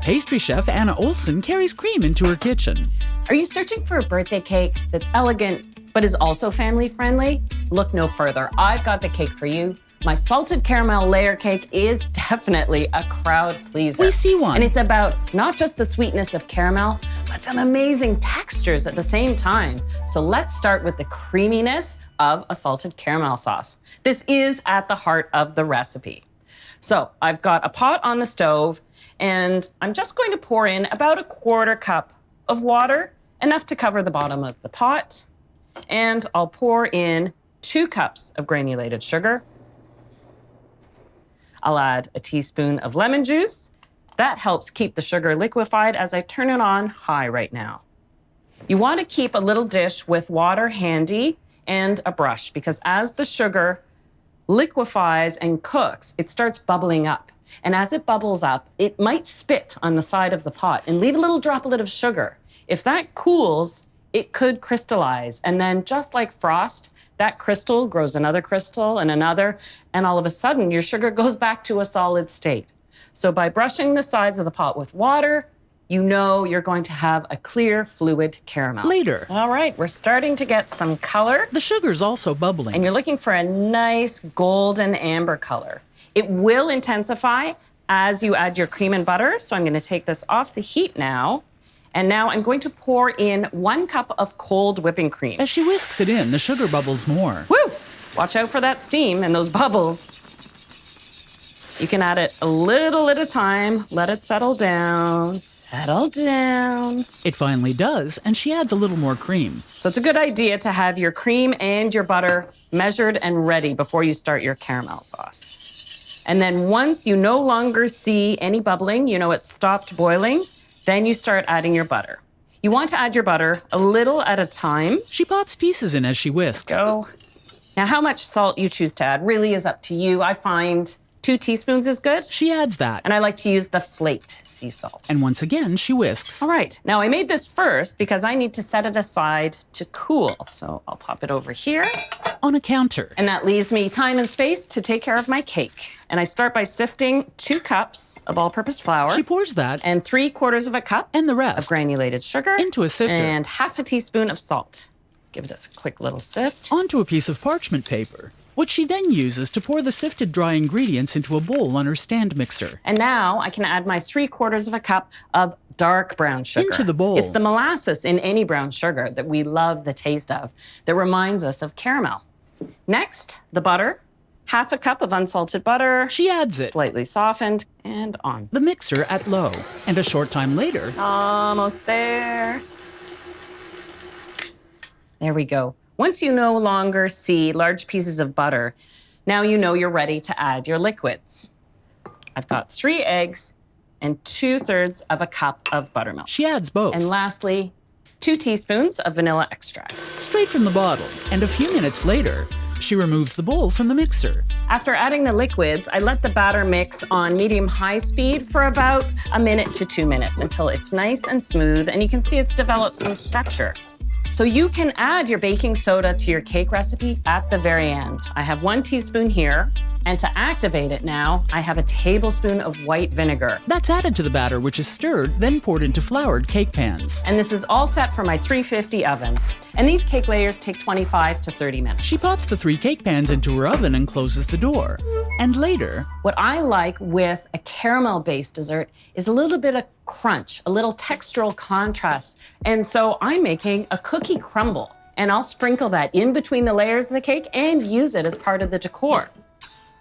Pastry chef Anna Olson carries cream into her kitchen. Are you searching for a birthday cake that's elegant but is also family-friendly? Look no further. I've got the cake for you. My salted caramel layer cake is definitely a crowd pleaser. We see one. And it's about not just the sweetness of caramel, but some amazing textures at the same time. So let's start with the creaminess of a salted caramel sauce. This is at the heart of the recipe. So I've got a pot on the stove, and I'm just going to pour in about a 1/4 cup of water, enough to cover the bottom of the pot. And I'll pour in 2 cups of granulated sugar. I'll add a teaspoon of lemon juice. That helps keep the sugar liquefied as I turn it on high right now. You want to keep a little dish with water handy and a brush, because as the sugar liquefies and cooks, it starts bubbling up. And as it bubbles up, it might spit on the side of the pot and leave a little droplet of sugar. If that cools, it could crystallize. And then just like frost, that crystal grows another crystal and another, and all of a sudden your sugar goes back to a solid state. So by brushing the sides of the pot with water, you know you're going to have a clear, fluid caramel. Later. All right, we're starting to get some color. The sugar's also bubbling. And you're looking for a nice golden amber color. It will intensify as you add your cream and butter, so I'm going to take this off the heat now. And now I'm going to pour in 1 cup of cold whipping cream. As she whisks it in, the sugar bubbles more. Woo! Watch out for that steam and those bubbles. You can add it a little at a time. Let it settle down. Settle down. It finally does, and she adds a little more cream. So it's a good idea to have your cream and your butter measured and ready before you start your caramel sauce. And then once you no longer see any bubbling, you know it's stopped boiling, then you start adding your butter. You want to add your butter a little at a time. She pops pieces in as she whisks. Go. Now, how much salt you choose to add really is up to you. I find 2 teaspoons is good. She adds that. And I like to use the flaked sea salt. And once again, she whisks. All right. Now, I made this first because I need to set it aside to cool. So I'll pop it over here. On a counter. And that leaves me time and space to take care of my cake. And I start by sifting 2 cups of all-purpose flour. She pours that. And 3/4 cup. And the rest. Of granulated sugar. Into a sifter. And 1/2 teaspoon of salt. Give this a quick little sift. Onto a piece of parchment paper, which she then uses to pour the sifted dry ingredients into a bowl on her stand mixer. And now I can add my 3/4 cup of dark brown sugar. Into the bowl. It's the molasses in any brown sugar that we love the taste of that reminds us of caramel. Next, the butter. 1/2 cup of unsalted butter. She adds it. Slightly softened and on. The mixer at low. And a short time later. Almost there. There we go. Once you no longer see large pieces of butter, now you know you're ready to add your liquids. I've got 3 eggs and 2/3 of a cup of buttermilk. She adds both. And lastly, 2 teaspoons of vanilla extract. Straight from the bottle. And a few minutes later, she removes the bowl from the mixer. After adding the liquids, I let the batter mix on medium-high speed for about 1 minute to 2 minutes until it's nice and smooth, and you can see it's developed some structure. So you can add your baking soda to your cake recipe at the very end. I have 1 teaspoon here, and to activate it now, I have a tablespoon of white vinegar. That's added to the batter, which is stirred, then poured into floured cake pans. And this is all set for my 350 oven. And these cake layers take 25 to 30 minutes. She pops the 3 cake pans into her oven and closes the door. And later, what I like with a caramel-based dessert is a little bit of crunch, a little textural contrast. And so I'm making a cookie crumble, and I'll sprinkle that in between the layers of the cake and use it as part of the decor.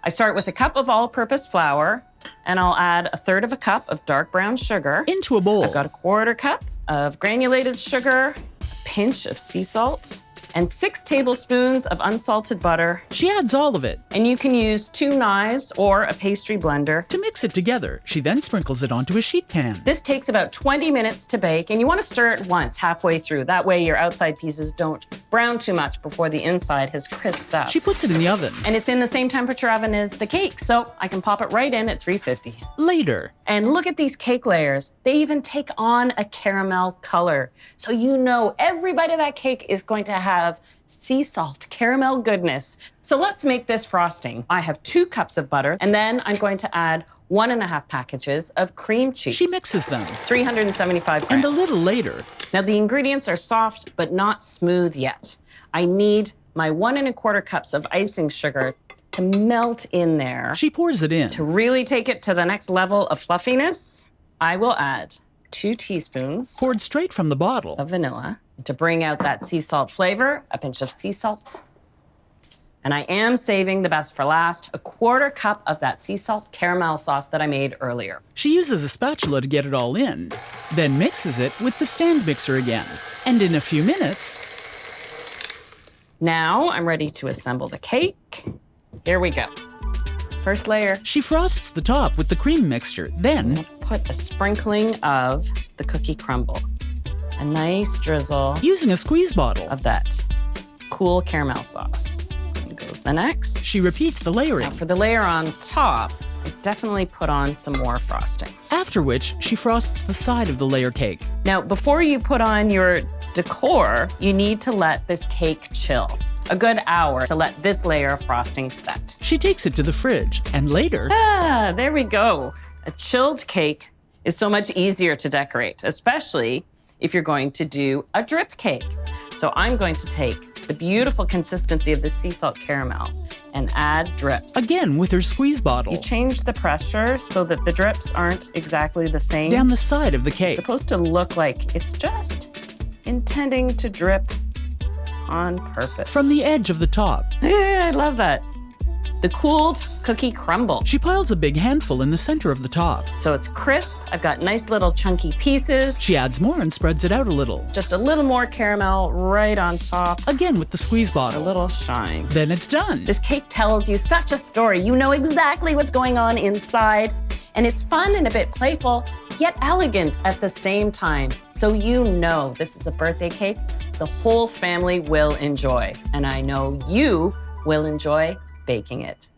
I start with a cup of all-purpose flour, and I'll add 1/3 cup of dark brown sugar. Into a bowl. I've got 1/4 cup of granulated sugar, a pinch of sea salt, and 6 tablespoons of unsalted butter. She adds all of it. And you can use 2 knives or a pastry blender. To mix it together, she then sprinkles it onto a sheet pan. This takes about 20 minutes to bake, and you want to stir it once halfway through. That way your outside pieces don't brown too much before the inside has crisped up. She puts it in the oven. And it's in the same temperature oven as the cake, so I can pop it right in at 350. Later. And look at these cake layers. They even take on a caramel color. So you know every bite of that cake is going to have of sea salt caramel goodness. So let's make this frosting. I have 2 cups of butter, and then I'm going to add 1.5 packages of cream cheese. She mixes them. 375 grams. And a little later, Now the ingredients are soft, but not smooth yet. I need my 1.25 cups of icing sugar to melt in there. she pours it in. To really take it to the next level of fluffiness, I will add 2 teaspoons Poured straight from the bottle. of vanilla. To bring out that sea salt flavor, a pinch of sea salt. And I am saving the best for last, 1/4 cup of that sea salt caramel sauce that I made earlier. She uses a spatula to get it all in, then mixes it with the stand mixer again. And in a few minutes, Now I'm ready to assemble the cake. Here we go. First layer, she frosts the top with the cream mixture. Then, put a sprinkling of the cookie crumble. A nice drizzle using a squeeze bottle, of that cool caramel sauce. Here goes the next. she repeats the layering. Now for the layer on top, I definitely put on some more frosting. After which, she frosts the side of the layer cake. Now, before you put on your decor, you need to let this cake chill. A good hour to let this layer of frosting set. She takes it to the fridge, and later, Ah, there we go. A chilled cake is so much easier to decorate, especially if you're going to do a drip cake. So I'm going to take the beautiful consistency of the sea salt caramel and add drips. again with her squeeze You bottle, change the pressure so that the drips aren't exactly the same. down the side of the It's cake. supposed to look like it's just intending to drip on purpose. From the edge of the top, I love that. The cooled cookie crumble. she piles a big handful in the center of the top. So it's crisp. I've got nice little chunky pieces. She adds more and spreads it out a little, Just a little more caramel right on top. again with the squeeze A bottle. little shine. Then it's done. This cake tells you such a story. You know exactly what's going on inside. And it's fun and a bit playful, yet elegant at the same time. So you know this is a birthday cake the whole family will enjoy. And I know you will enjoy baking it.